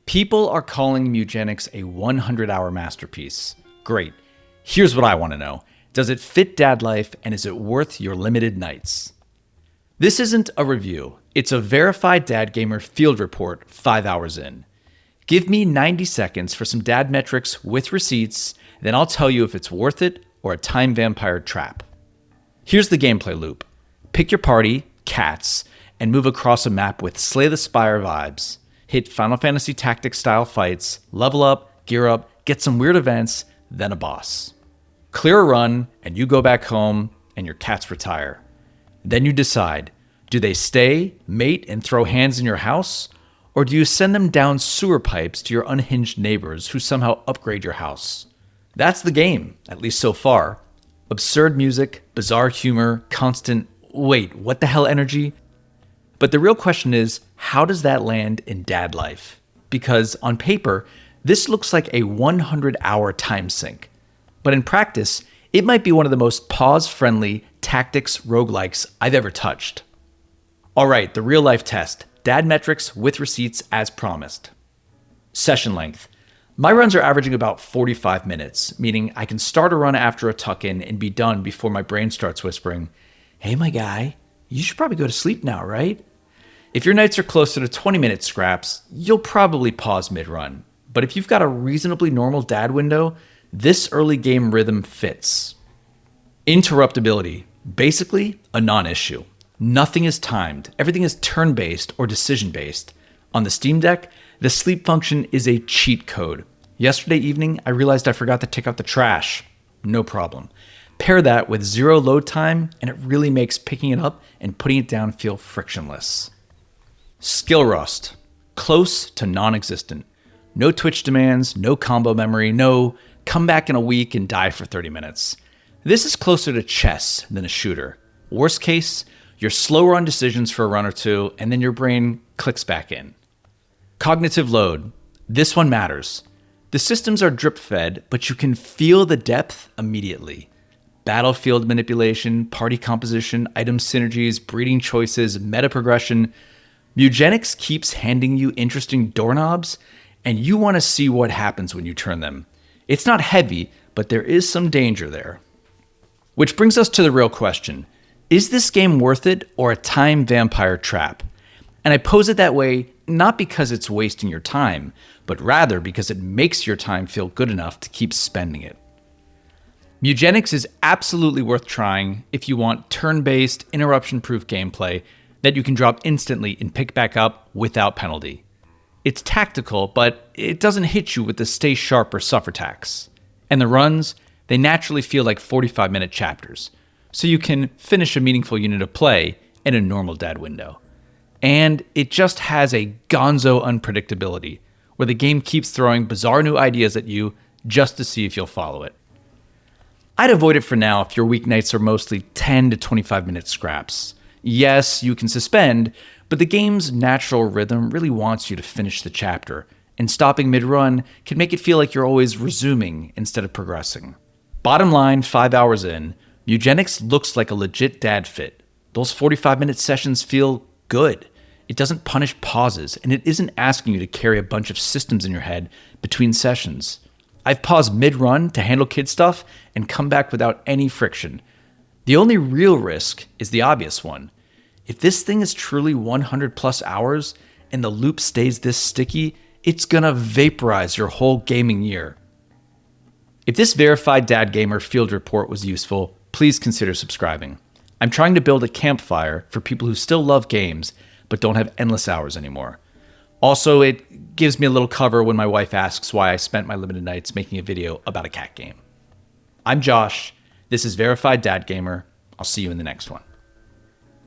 People are calling Mewgenics a 100-hour masterpiece. Great. Here's what I want to know. Does it fit dad life, and is it worth your limited nights? This isn't a review. It's a verified Dad Gamer field report 5 hours in. Give me 90 seconds for some DadMetrics with receipts, then I'll tell you if it's worth it or a time vampire trap. Here's the gameplay loop. Pick your party, cats, and move across a map with Slay the Spire vibes. Hit Final Fantasy Tactics style fights, level up, gear up, get some weird events, then a boss. Clear a run, and you go back home, and your cats retire. Then you decide, do they stay, mate, and throw hands in your house? Or do you send them down sewer pipes to your unhinged neighbors who somehow upgrade your house? That's the game, at least so far. Absurd music, bizarre humor, constant, wait, what the hell energy? But the real question is, how does that land in dad life? Because on paper, this looks like a 100-hour time sink. But in practice, it might be one of the most pause-friendly tactics roguelikes I've ever touched. All right, the real-life test. DadMetrics with receipts as promised. Session length. My runs are averaging about 45 minutes, meaning I can start a run after a tuck-in and be done before my brain starts whispering, hey, my guy, you should probably go to sleep now, right? If your nights are closer to 20-minute scraps, you'll probably pause mid-run. But if you've got a reasonably normal dad window, this early game rhythm fits. Interruptibility. Basically, a non-issue. Nothing is timed. Everything is turn-based or decision-based. On the Steam Deck, the sleep function is a cheat code. Yesterday evening, I realized I forgot to take out the trash. No problem. Pair that with zero load time, and it really makes picking it up and putting it down feel frictionless. Skill rust. Close to non-existent. No Twitch demands, no combo memory, no come back in a week and die for 30 minutes. This is closer to chess than a shooter. Worst case, you're slower on decisions for a run or two, and then your brain clicks back in. Cognitive load. This one matters. The systems are drip-fed, but you can feel the depth immediately. Battlefield manipulation, party composition, item synergies, breeding choices, meta progression. Mewgenics keeps handing you interesting doorknobs, and you want to see what happens when you turn them. It's not heavy, but there is some danger there. Which brings us to the real question. Is this game worth it or a time vampire trap? And I pose it that way not because it's wasting your time, but rather because it makes your time feel good enough to keep spending it. Mewgenics is absolutely worth trying if you want turn-based, interruption-proof gameplay that you can drop instantly and pick back up without penalty. It's tactical, but it doesn't hit you with the stay sharp or suffer tax. And the runs, they naturally feel like 45-minute chapters, so you can finish a meaningful unit of play in a normal dad window. And it just has a gonzo unpredictability, where the game keeps throwing bizarre new ideas at you just to see if you'll follow it. I'd avoid it for now if your weeknights are mostly 10 to 25-minute scraps. Yes, you can suspend, but the game's natural rhythm really wants you to finish the chapter, and stopping mid-run can make it feel like you're always resuming instead of progressing. Bottom line, 5 hours in, Mewgenics looks like a legit dad fit. Those 45-minute sessions feel good. It doesn't punish pauses, and it isn't asking you to carry a bunch of systems in your head between sessions. I've paused mid-run to handle kid stuff and come back without any friction. The only real risk is the obvious one. If this thing is truly 100 plus hours and the loop stays this sticky, it's gonna vaporize your whole gaming year. If this verified Dad Gamer field report was useful, please consider subscribing. I'm trying to build a campfire for people who still love games but don't have endless hours anymore. Also, it gives me a little cover when my wife asks why I spent my limited nights making a video about a cat game. I'm Josh. This is Verified Dad Gamer. I'll see you in the next one.